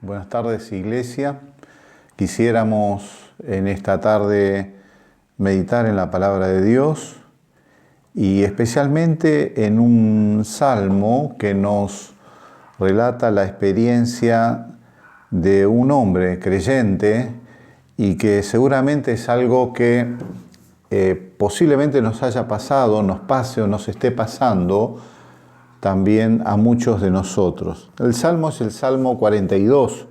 Buenas tardes, Iglesia. Quisiéramos en esta tarde meditar en la palabra de Dios y especialmente en un salmo que nos relata la experiencia de un hombre creyente y que seguramente es algo que posiblemente nos haya pasado, nos pase o nos esté pasando también a muchos de nosotros. El salmo es el Salmo 42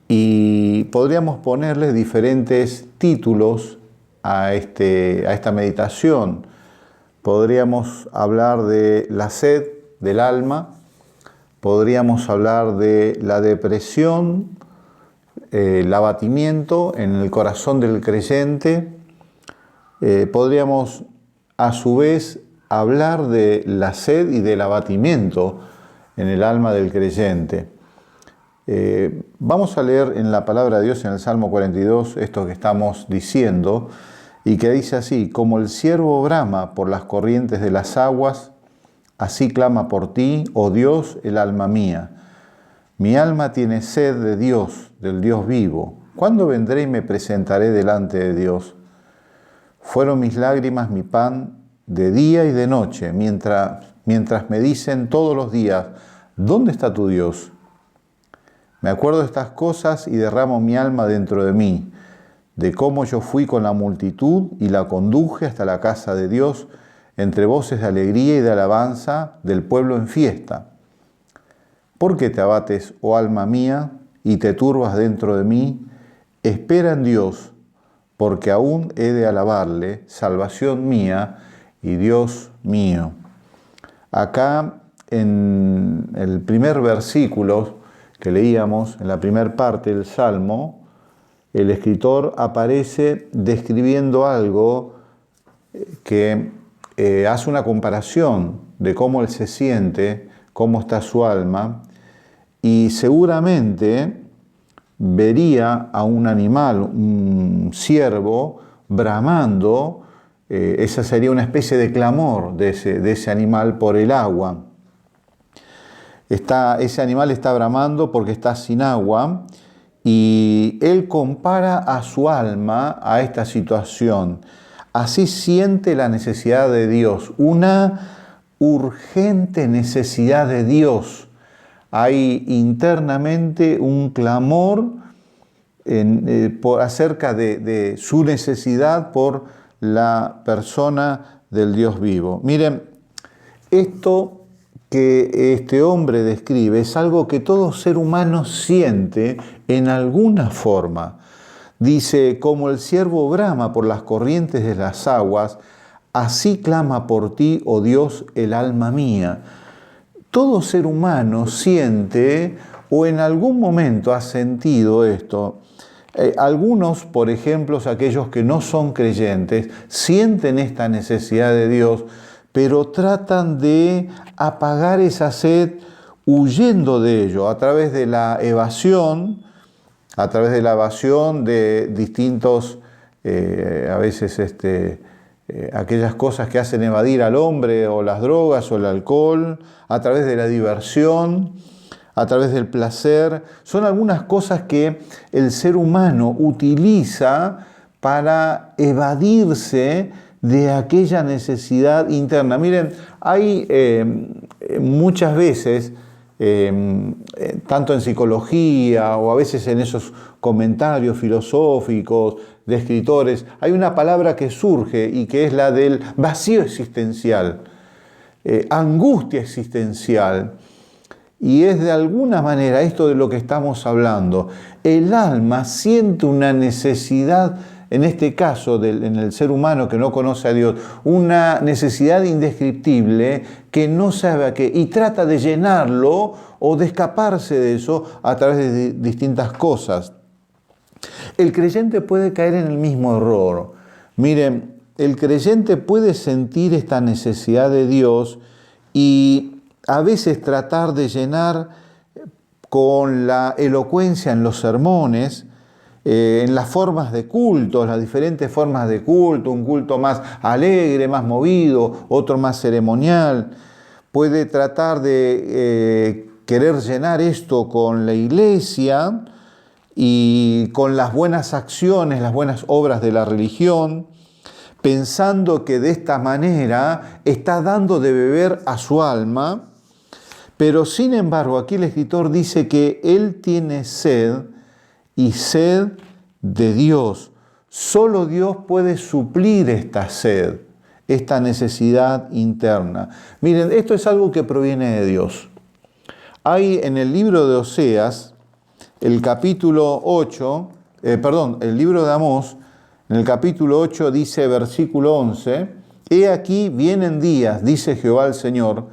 y podríamos ponerle diferentes títulos a esta meditación. Podríamos hablar de la sed del alma, podríamos hablar de la depresión, el abatimiento en el corazón del creyente. Podríamos a su vez hablar de la sed y del abatimiento en el alma del creyente. Vamos a leer en la palabra de Dios en el Salmo 42 esto que estamos diciendo y que dice así: como el ciervo brama por las corrientes de las aguas, así clama por ti, oh Dios, el alma mía. Mi alma tiene sed de Dios, del Dios vivo. ¿Cuándo vendré y me presentaré delante de Dios? Fueron mis lágrimas mi pan de día y de noche, mientras me dicen todos los días: ¿dónde está tu Dios? Me acuerdo de estas cosas y derramo mi alma dentro de mí, de cómo yo fui con la multitud y la conduje hasta la casa de Dios, entre voces de alegría y de alabanza del pueblo en fiesta. ¿Por qué te abates, oh alma mía, y te turbas dentro de mí? Espera en Dios, porque aún he de alabarle, salvación mía y Dios mío. Acá en el primer versículo que leíamos, en la primera parte del Salmo, el escritor aparece describiendo algo que hace una comparación de cómo él se siente, cómo está su alma, y seguramente vería a un animal, un ciervo, bramando. Esa sería una especie de clamor de ese animal por el agua. Ese animal está bramando porque está sin agua y él compara a su alma a esta situación. Así siente la necesidad de Dios, una urgente necesidad de Dios. Hay internamente un clamor acerca de su necesidad por la persona del Dios vivo. Miren, esto que este hombre describe es algo que todo ser humano siente en alguna forma. Dice: como el ciervo brama por las corrientes de las aguas, así clama por ti, oh Dios, el alma mía. Todo ser humano siente o en algún momento ha sentido esto. Algunos, por ejemplo, aquellos que no son creyentes, sienten esta necesidad de Dios, pero tratan de apagar esa sed huyendo de ello a través de la evasión, de distintos, a veces aquellas cosas que hacen evadir al hombre, o las drogas o el alcohol, a través de la diversión, a través del placer. Son algunas cosas que el ser humano utiliza para evadirse de aquella necesidad interna. Miren, hay muchas veces, tanto en psicología o a veces en esos comentarios filosóficos de escritores, hay una palabra que surge y que es la del vacío existencial, angustia existencial. Y es de alguna manera esto de lo que estamos hablando. El alma siente una necesidad, en este caso en el ser humano que no conoce a Dios, una necesidad indescriptible que no sabe a qué, y trata de llenarlo o de escaparse de eso a través de distintas cosas. El creyente puede caer en el mismo error. Miren, el creyente puede sentir esta necesidad de Dios y a veces tratar de llenar con la elocuencia en los sermones, en las formas de culto, las diferentes formas de culto, un culto más alegre, más movido, otro más ceremonial. Puede tratar de querer llenar esto con la iglesia y con las buenas acciones, las buenas obras de la religión, pensando que de esta manera está dando de beber a su alma, pero sin embargo aquí el escritor dice que él tiene sed y sed de Dios. Solo Dios puede suplir esta sed, esta necesidad interna. Miren, esto es algo que proviene de Dios. Hay en el libro de Oseas, el capítulo 8, el libro de Amós, en el capítulo 8 dice, versículo 11, «He aquí vienen días, dice Jehová el Señor,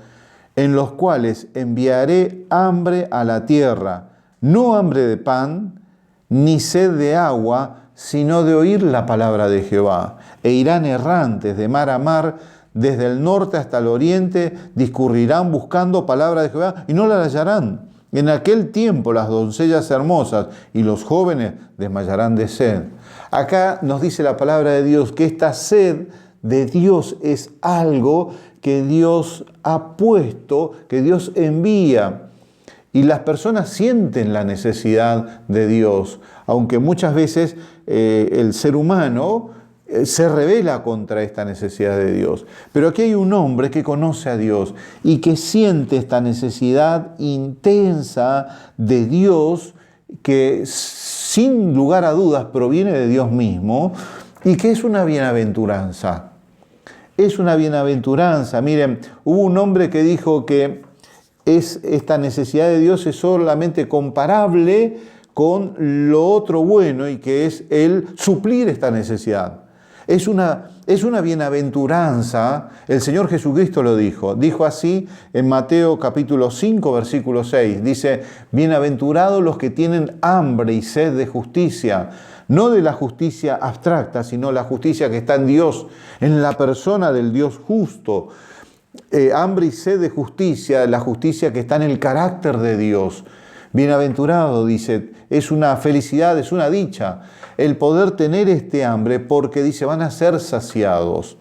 en los cuales enviaré hambre a la tierra, no hambre de pan, ni sed de agua, sino de oír la palabra de Jehová. E irán errantes de mar a mar, desde el norte hasta el oriente, discurrirán buscando palabra de Jehová y no la hallarán. En aquel tiempo las doncellas hermosas y los jóvenes desmayarán de sed». Acá nos dice la palabra de Dios que esta sed de Dios es algo que Dios ha puesto, que Dios envía. Y las personas sienten la necesidad de Dios, aunque muchas veces el ser humano se rebela contra esta necesidad de Dios. Pero aquí hay un hombre que conoce a Dios y que siente esta necesidad intensa de Dios, que sin lugar a dudas proviene de Dios mismo y que es una bienaventuranza. Es una bienaventuranza. Miren, hubo un hombre que dijo que esta necesidad de Dios es solamente comparable con lo otro bueno y que es el suplir esta necesidad. Es una bienaventuranza. El Señor Jesucristo lo dijo. Dijo así en Mateo capítulo 5, versículo 6. Dice, bienaventurados los que tienen hambre y sed de justicia. No de la justicia abstracta, sino la justicia que está en Dios, en la persona del Dios justo. Hambre y sed de justicia, la justicia que está en el carácter de Dios. Bienaventurado, dice, es una felicidad, es una dicha el poder tener este hambre, porque dice, van a ser saciados.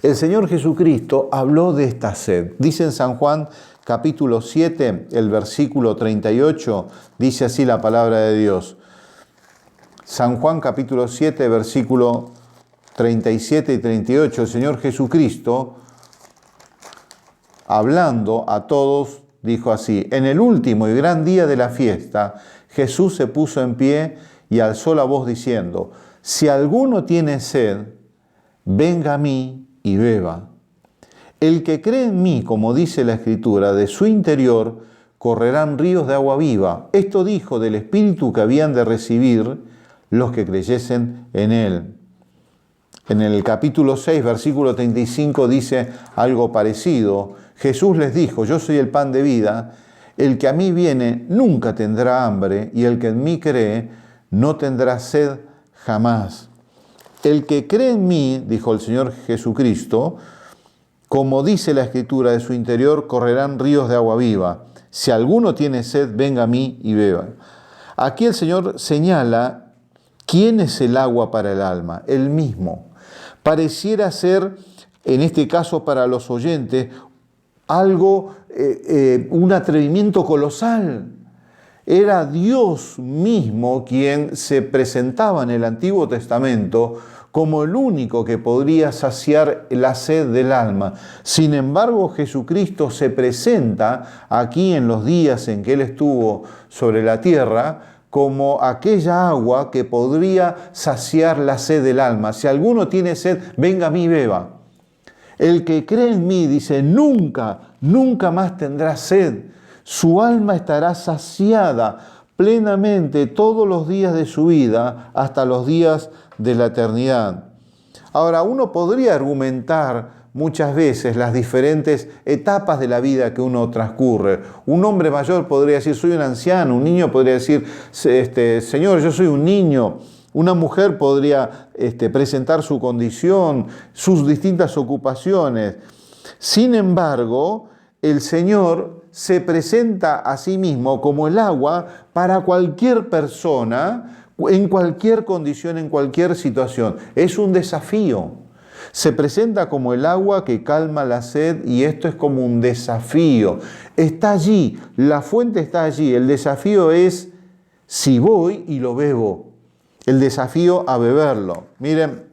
El Señor Jesucristo habló de esta sed. Dice en San Juan capítulo 7, el versículo 38, dice así la palabra de Dios. San Juan capítulo 7, versículo 37 y 38, el Señor Jesucristo, hablando a todos, dijo así, en el último y gran día de la fiesta, Jesús se puso en pie y alzó la voz diciendo, si alguno tiene sed, venga a mí y beba. El que cree en mí, como dice la Escritura, de su interior correrán ríos de agua viva. Esto dijo del Espíritu que habían de recibir los que creyesen en él. En el capítulo 6, versículo 35 dice algo parecido. Jesús les dijo, yo soy el pan de vida, el que a mí viene nunca tendrá hambre y el que en mí cree no tendrá sed jamás. El que cree en mí, dijo el Señor Jesucristo, como dice la Escritura, de su interior correrán ríos de agua viva. Si alguno tiene sed, venga a mí y beba. Aquí el Señor señala quién es el agua para el alma, Él mismo. Pareciera ser, en este caso para los oyentes, algo, un atrevimiento colosal. Era Dios mismo quien se presentaba en el Antiguo Testamento como el único que podría saciar la sed del alma. Sin embargo, Jesucristo se presenta aquí en los días en que Él estuvo sobre la tierra como aquella agua que podría saciar la sed del alma. Si alguno tiene sed, venga a mí y beba. El que cree en mí, dice, nunca más tendrá sed. Su alma estará saciada plenamente todos los días de su vida hasta los días de la eternidad. Ahora, uno podría argumentar muchas veces las diferentes etapas de la vida que uno transcurre. Un hombre mayor podría decir, soy un anciano. Un niño podría decir, Señor, yo soy un niño. Una mujer podría presentar su condición, sus distintas ocupaciones. Sin embargo, el Señor se presenta a sí mismo como el agua para cualquier persona, en cualquier condición, en cualquier situación. Es un desafío. Se presenta como el agua que calma la sed y esto es como un desafío. Está allí, la fuente está allí. El desafío es si voy y lo bebo. El desafío a beberlo. Miren,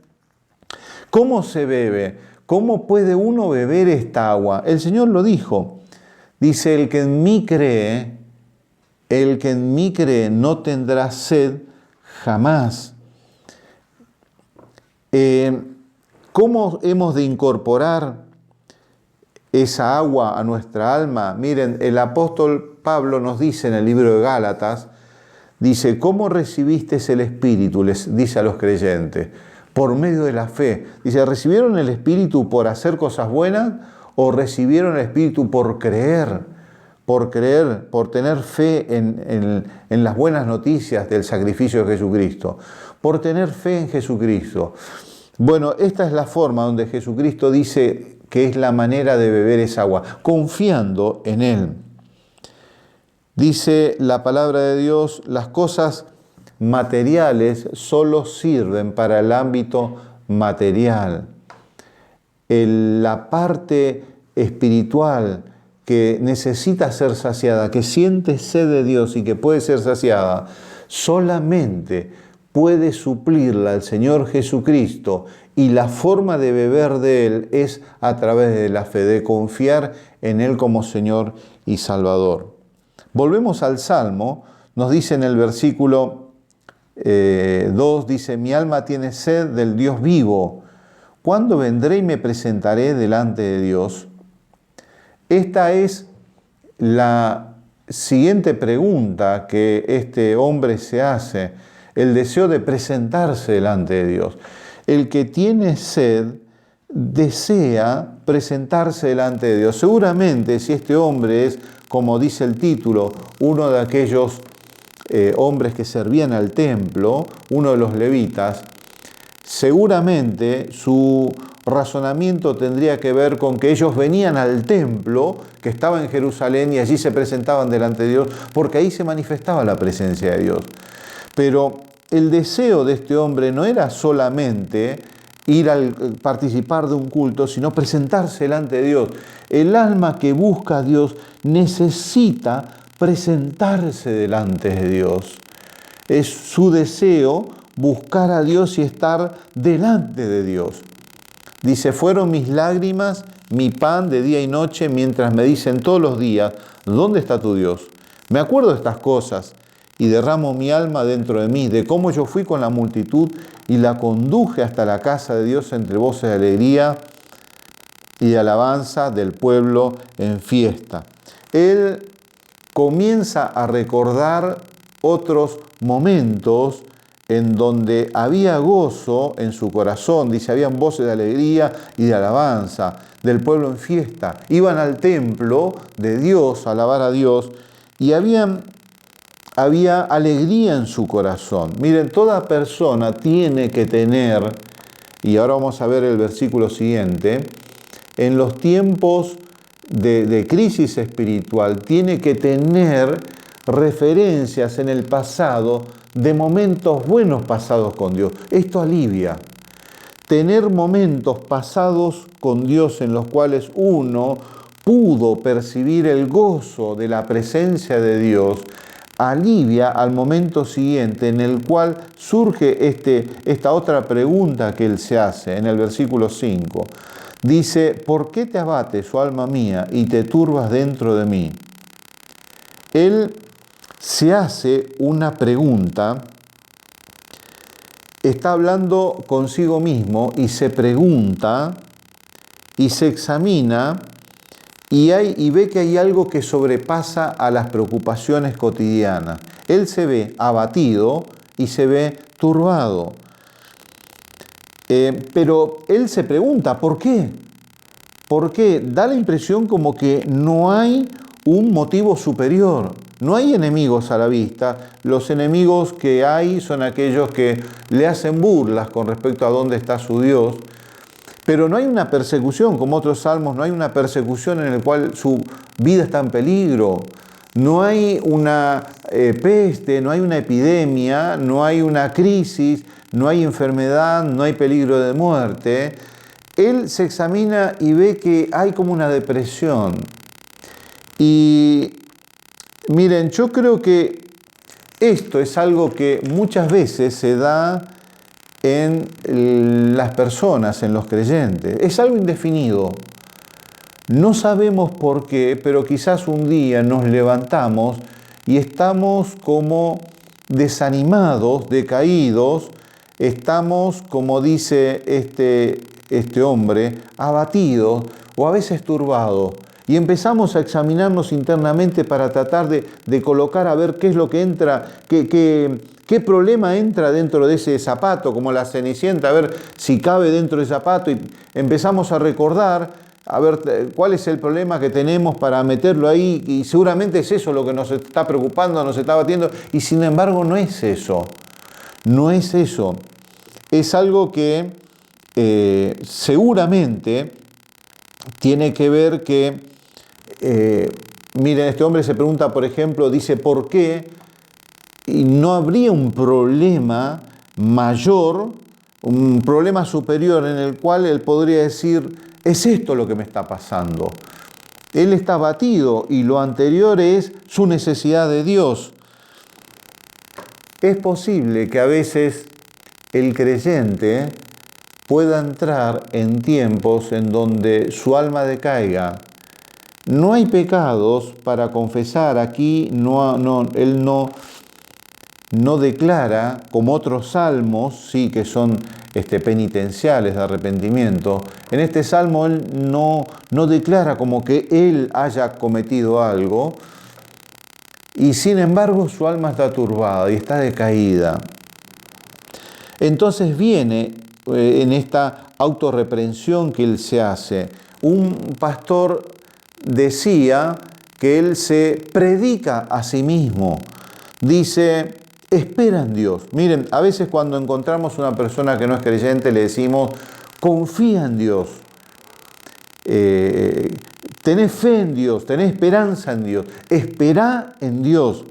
¿cómo se bebe? ¿Cómo puede uno beber esta agua? El Señor lo dijo. Dice, el que en mí cree no tendrá sed jamás. ¿Cómo hemos de incorporar esa agua a nuestra alma? Miren, el apóstol Pablo nos dice en el libro de Gálatas, dice, ¿cómo recibiste el Espíritu? Les dice a los creyentes, por medio de la fe. Dice, ¿recibieron el Espíritu por hacer cosas buenas o recibieron el Espíritu por creer? Por creer, por tener fe en las buenas noticias del sacrificio de Jesucristo, por tener fe en Jesucristo. Bueno, esta es la forma donde Jesucristo dice que es la manera de beber esa agua, confiando en Él. Dice la palabra de Dios, las cosas materiales solo sirven para el ámbito material. La parte espiritual que necesita ser saciada, que siente sed de Dios y que puede ser saciada, solamente puede suplirla el Señor Jesucristo, y la forma de beber de Él es a través de la fe, de confiar en Él como Señor y Salvador. Volvemos al Salmo, nos dice en el versículo 2, dice, mi alma tiene sed del Dios vivo. ¿Cuándo vendré y me presentaré delante de Dios? Esta es la siguiente pregunta que este hombre se hace, el deseo de presentarse delante de Dios. El que tiene sed desea presentarse delante de Dios. Seguramente si este hombre es, como dice el título, uno de aquellos hombres que servían al templo, uno de los levitas, seguramente su razonamiento tendría que ver con que ellos venían al templo que estaba en Jerusalén y allí se presentaban delante de Dios, porque ahí se manifestaba la presencia de Dios. Pero el deseo de este hombre no era solamente ir a participar de un culto, sino presentarse delante de Dios. El alma que busca a Dios necesita presentarse delante de Dios. Es su deseo buscar a Dios y estar delante de Dios. Dice, fueron mis lágrimas, mi pan de día y noche, mientras me dicen todos los días, ¿dónde está tu Dios? Me acuerdo de estas cosas y derramo mi alma dentro de mí, de cómo yo fui con la multitud y la conduje hasta la casa de Dios entre voces de alegría y de alabanza del pueblo en fiesta. Él comienza a recordar otros momentos en donde había gozo en su corazón. Dice, habían voces de alegría y de alabanza del pueblo en fiesta. Iban al templo de Dios a alabar a Dios y había alegría en su corazón. Miren, toda persona tiene que tener, y ahora vamos a ver el versículo siguiente, en los tiempos de crisis espiritual, tiene que tener referencias en el pasado de momentos buenos pasados con Dios. Esto alivia. Tener momentos pasados con Dios en los cuales uno pudo percibir el gozo de la presencia de Dios, alivia al momento siguiente en el cual surge esta otra pregunta que él se hace en el versículo 5. Dice, ¿por qué te abates, oh alma mía, y te turbas dentro de mí? Él se hace una pregunta, está hablando consigo mismo y se pregunta y se examina y ve que hay algo que sobrepasa a las preocupaciones cotidianas. Él se ve abatido y se ve turbado. Pero él se pregunta, ¿por qué? ¿Por qué? Da la impresión como que no hay un motivo superior. No hay enemigos a la vista. Los enemigos que hay son aquellos que le hacen burlas con respecto a dónde está su Dios. Pero no hay una persecución, como otros salmos, no hay una persecución en la cual su vida está en peligro. No hay una peste, no hay una epidemia, no hay una crisis, no hay enfermedad, no hay peligro de muerte. él se examina y ve que hay como una depresión. Y miren, yo creo que esto es algo que muchas veces se da en las personas, en los creyentes. Es algo indefinido. No sabemos por qué, pero quizás un día nos levantamos y estamos como desanimados, decaídos, estamos, como dice este hombre, abatidos o a veces turbados. Y empezamos a examinarnos internamente para tratar de colocar a ver qué es lo que entra, qué problema entra dentro de ese zapato, como la Cenicienta, a ver si cabe dentro del zapato. Y empezamos a recordar, a ver cuál es el problema que tenemos para meterlo ahí. Y seguramente es eso lo que nos está preocupando, nos está batiendo. Y sin embargo no es eso. No es eso. Es algo que seguramente tiene que ver que... miren, este hombre se pregunta, por ejemplo, dice, ¿por qué? Y no habría un problema mayor, un problema superior en el cual él podría decir, es esto lo que me está pasando. Él está abatido y lo anterior es su necesidad de Dios. Es posible que a veces el creyente pueda entrar en tiempos en donde su alma decaiga. No hay pecados para confesar. Aquí él no declara, como otros salmos, sí, que son penitenciales de arrepentimiento. En este salmo él no declara como que él haya cometido algo, y sin embargo su alma está turbada y está decaída. Entonces viene en esta autorreprensión que él se hace. Un pastor decía que él se predica a sí mismo. Dice, espera en Dios. Miren, a veces cuando encontramos una persona que no es creyente le decimos, confía en Dios. Tenés fe en Dios, tenés esperanza en Dios. Esperá en Dios.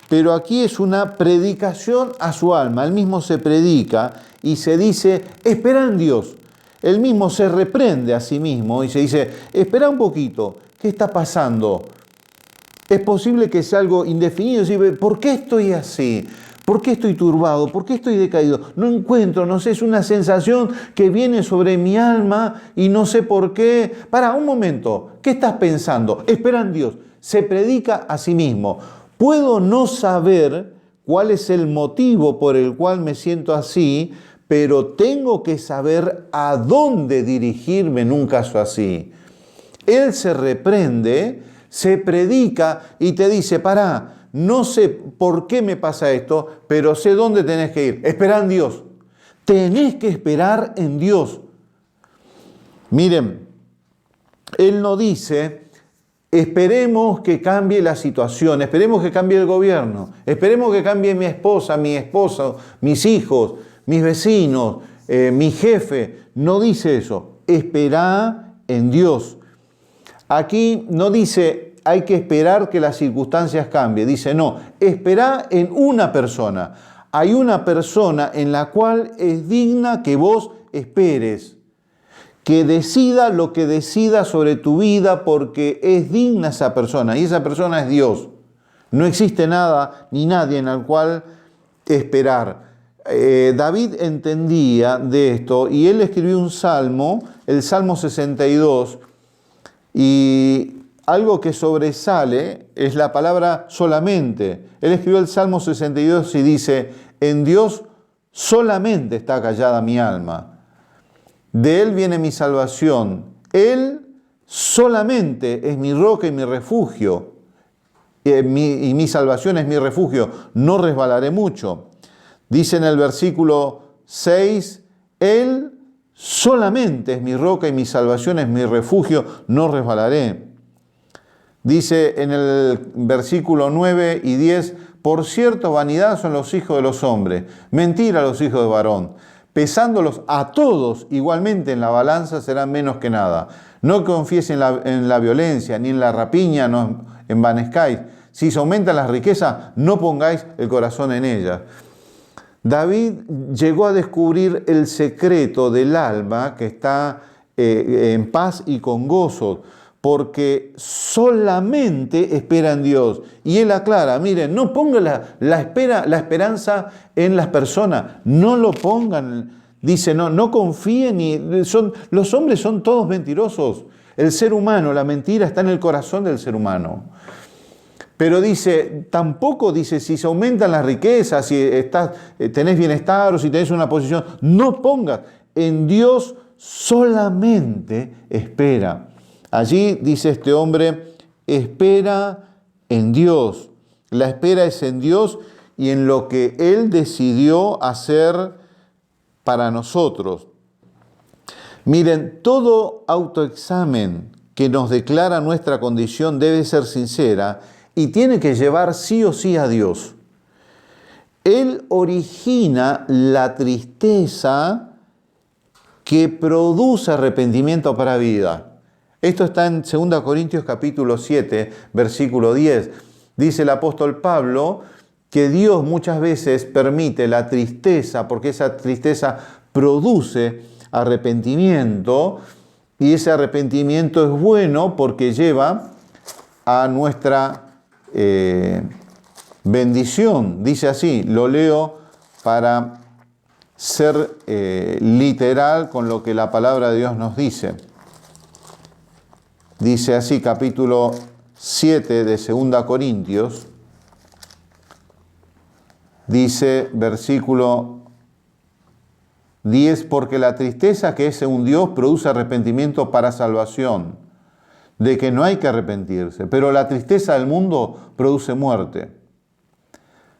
Pero aquí es una predicación a su alma. Él mismo se predica y se dice, espera en Dios. Él mismo se reprende a sí mismo y se dice, espera un poquito, ¿qué está pasando? Es posible que sea algo indefinido. ¿Por qué estoy así? ¿Por qué estoy turbado? ¿Por qué estoy decaído? No encuentro, no sé, es una sensación que viene sobre mi alma y no sé por qué. Para, un momento, ¿qué estás pensando? Espera en Dios. Se predica a sí mismo. Puedo no saber cuál es el motivo por el cual me siento así, pero tengo que saber a dónde dirigirme en un caso así. Él se reprende, se predica y te dice, pará, no sé por qué me pasa esto, pero sé dónde tenés que ir. Esperá en Dios. Tenés que esperar en Dios. Miren, él no dice, esperemos que cambie la situación, esperemos que cambie el gobierno, esperemos que cambie mi esposa, mi esposo, mis hijos, mis vecinos, mi jefe. No dice eso. Esperá en Dios. Aquí no dice hay que esperar que las circunstancias cambien. Dice no, esperá en una persona. Hay una persona en la cual es digna que vos esperes. Que decida lo que decida sobre tu vida porque es digna esa persona. Y esa persona es Dios. No existe nada ni nadie en el cual esperar. David entendía de esto y él escribió un salmo, el Salmo 62, y algo que sobresale es la palabra solamente. Él escribió el Salmo 62 y dice, en Dios solamente está callada mi alma. De Él viene mi salvación. Él solamente es mi roca y mi refugio. Y mi salvación es mi refugio. No resbalaré mucho. Dice en el versículo 6, Él solamente es mi roca y mi salvación es mi refugio, no resbalaré. Dice en el versículo 9 y 10, por cierto, vanidad son los hijos de los hombres, mentira los hijos de varón. Pesándolos a todos igualmente en la balanza serán menos que nada. No confíes en la violencia, ni en la rapiña, no envanezcáis. Si se aumentan las riquezas, no pongáis el corazón en ellas. David llegó a descubrir el secreto del alma que está en paz y con gozo, porque solamente espera en Dios. Y él aclara, miren, no pongan la esperanza en las personas, no lo pongan, dice, no confíen, los hombres son todos mentirosos. El ser humano, la mentira está en el corazón del ser humano. Pero dice, tampoco dice, si se aumentan las riquezas, si tenés bienestar o si tenés una posición, no pongas, en Dios solamente espera. Allí dice este hombre, espera en Dios. La espera es en Dios y en lo que Él decidió hacer para nosotros. Miren, todo autoexamen que nos declara nuestra condición debe ser sincera y tiene que llevar sí o sí a Dios. Él origina la tristeza que produce arrepentimiento para vida. Esto está en 2 Corintios capítulo 7, versículo 10. Dice el apóstol Pablo que Dios muchas veces permite la tristeza porque esa tristeza produce arrepentimiento y ese arrepentimiento es bueno porque lleva a nuestra bendición. Dice así, lo leo para ser literal con lo que la palabra de Dios nos dice. Dice así, capítulo 7 de 2 Corintios, dice versículo 10, porque la tristeza que es según Dios produce arrepentimiento para salvación, de que no hay que arrepentirse, pero la tristeza del mundo produce muerte.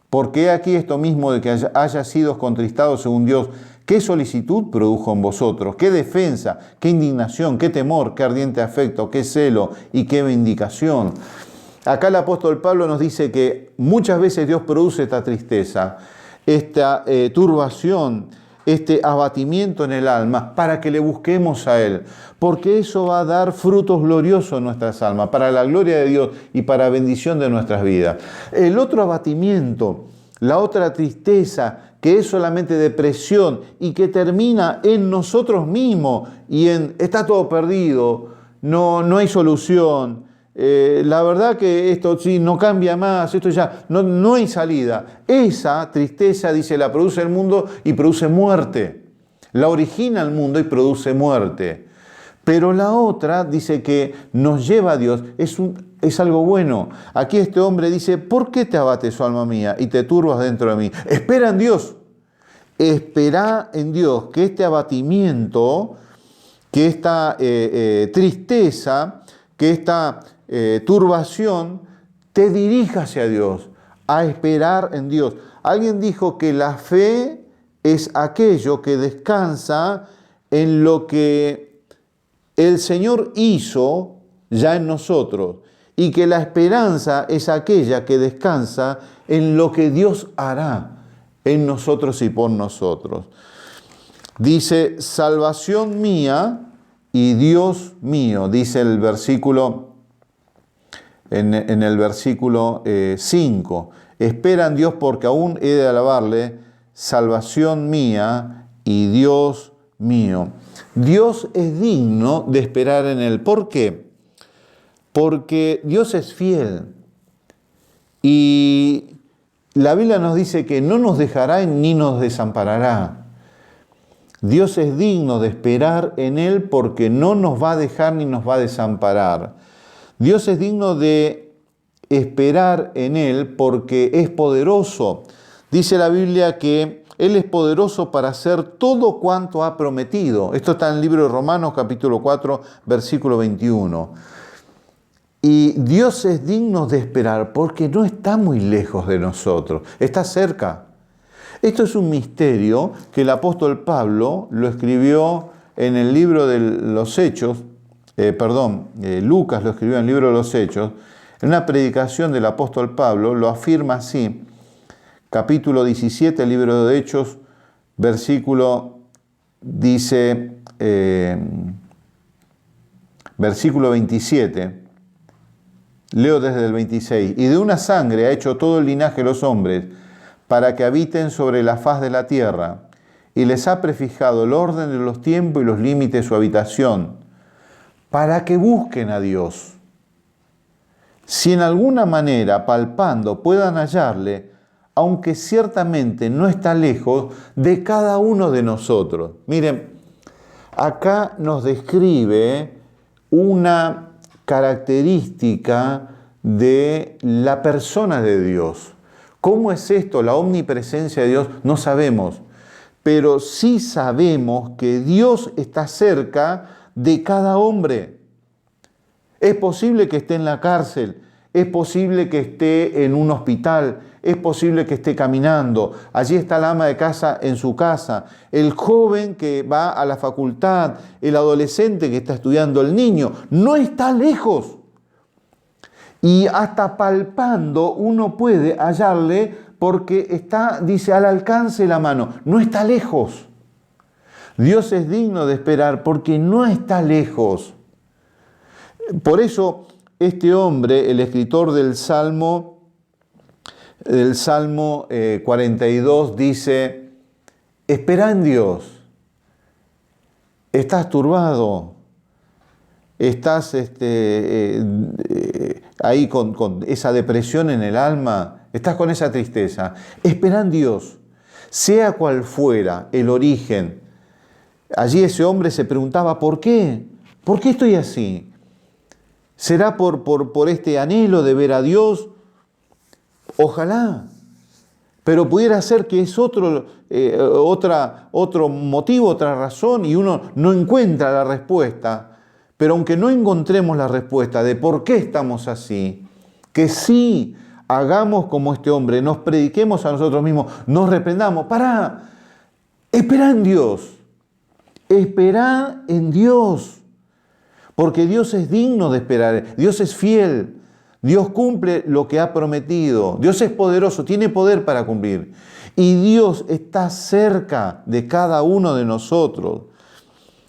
Porque he aquí esto mismo de que haya sido contristado según Dios, ¿qué solicitud produjo en vosotros? ¿Qué defensa? ¿Qué indignación? ¿Qué temor? ¿Qué ardiente afecto? ¿Qué celo? ¿Y qué vindicación? Acá el apóstol Pablo nos dice que muchas veces Dios produce esta tristeza, esta turbación, este abatimiento en el alma para que le busquemos a Él, porque eso va a dar frutos gloriosos en nuestras almas, para la gloria de Dios y para bendición de nuestras vidas. El otro abatimiento, la otra tristeza, que es solamente depresión y que termina en nosotros mismos y está todo perdido, no hay solución. La verdad que esto sí no cambia más, esto ya no hay salida. Esa tristeza, dice, la produce el mundo y produce muerte. La origina el mundo y produce muerte. Pero la otra dice que nos lleva a Dios, es algo bueno. Aquí este hombre dice, ¿por qué te abates, oh alma mía, y te turbas dentro de mí? Espera en Dios. Espera en Dios que este abatimiento, que esta tristeza, que esta turbación te dirija hacia Dios, a esperar en Dios. Alguien dijo que la fe es aquello que descansa en lo que el Señor hizo ya en nosotros y que la esperanza es aquella que descansa en lo que Dios hará en nosotros y por nosotros. Dice, salvación mía y Dios mío, dice el versículo en el versículo 5. Espera en Dios porque aún he de alabarle, salvación mía y Dios mío. Dios es digno de esperar en Él. ¿Por qué? Porque Dios es fiel y la Biblia nos dice que no nos dejará ni nos desamparará. Dios es digno de esperar en Él porque no nos va a dejar ni nos va a desamparar. Dios es digno de esperar en Él porque es poderoso. Dice la Biblia que Él es poderoso para hacer todo cuanto ha prometido. Esto está en el libro de Romanos capítulo 4, versículo 21. Y Dios es digno de esperar porque no está muy lejos de nosotros, está cerca. Esto es un misterio que el apóstol Pablo lo escribió en el libro de los Hechos, Lucas lo escribió en el libro de los Hechos, en una predicación del apóstol Pablo, lo afirma así, capítulo 17, el libro de Hechos, versículo 27, leo desde el 26, y de una sangre ha hecho todo el linaje de los hombres, para que habiten sobre la faz de la tierra, y les ha prefijado el orden de los tiempos y los límites de su habitación, para que busquen a Dios. Si en alguna manera, palpando, puedan hallarle, aunque ciertamente no está lejos de cada uno de nosotros. Miren, acá nos describe una característica de la persona de Dios. ¿Cómo es esto, la omnipresencia de Dios? No sabemos, pero sí sabemos que Dios está cerca de cada hombre. Es posible que esté en la cárcel, es posible que esté en un hospital, es posible que esté caminando. Allí está la ama de casa en su casa, el joven que va a la facultad, el adolescente que está estudiando, el niño. No está lejos. Y hasta palpando uno puede hallarle porque está, dice, al alcance de la mano. No está lejos. Dios es digno de esperar porque no está lejos. Por eso este hombre, el escritor del Salmo 42, dice, espera en Dios. Estás turbado, estás ahí con esa depresión en el alma, estás con esa tristeza. Espera en Dios, sea cual fuera el origen. Allí ese hombre se preguntaba, ¿por qué? ¿Por qué estoy así? ¿Será por este anhelo de ver a Dios? Ojalá. Pero pudiera ser que es otro motivo, otra razón, y uno no encuentra la respuesta. Pero aunque no encontremos la respuesta de por qué estamos así, que sí hagamos como este hombre, nos prediquemos a nosotros mismos, nos reprendamos. ¡Pará! Esperá en Dios. Esperá en Dios. Porque Dios es digno de esperar, Dios es fiel, Dios cumple lo que ha prometido, Dios es poderoso, tiene poder para cumplir. Y Dios está cerca de cada uno de nosotros.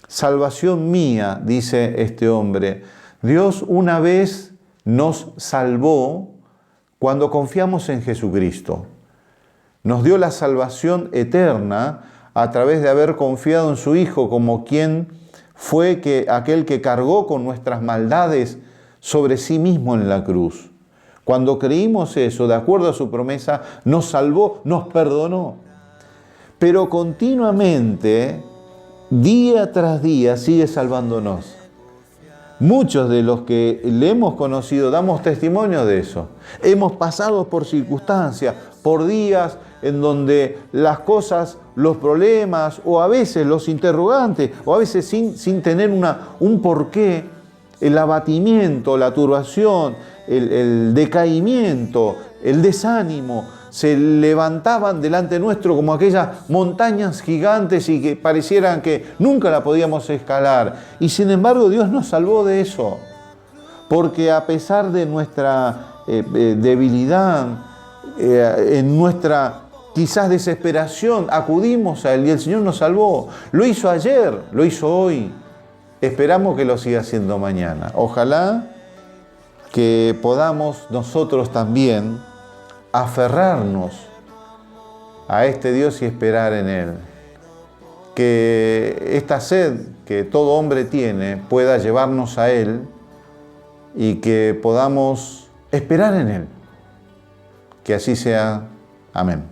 Salvación mía, dice este hombre. Dios una vez nos salvó cuando confiamos en Jesucristo. Nos dio la salvación eterna a través de haber confiado en su Hijo como quien fue aquel que cargó con nuestras maldades sobre sí mismo en la cruz. Cuando creímos eso, de acuerdo a su promesa, nos salvó, nos perdonó. Pero continuamente, día tras día, sigue salvándonos. Muchos de los que le hemos conocido damos testimonio de eso. Hemos pasado por circunstancias, por días en donde las cosas, los problemas o a veces los interrogantes o a veces sin tener un porqué, el abatimiento, la turbación, el decaimiento, el desánimo, se levantaban delante nuestro como aquellas montañas gigantes y que parecieran que nunca la podíamos escalar. Y sin embargo Dios nos salvó de eso, porque a pesar de nuestra debilidad, en nuestra quizás desesperación, acudimos a Él y el Señor nos salvó. Lo hizo ayer, lo hizo hoy. Esperamos que lo siga haciendo mañana. Ojalá que podamos nosotros también aferrarnos a este Dios y esperar en Él. Que esta sed que todo hombre tiene pueda llevarnos a Él y que podamos esperar en Él. Que así sea. Amén.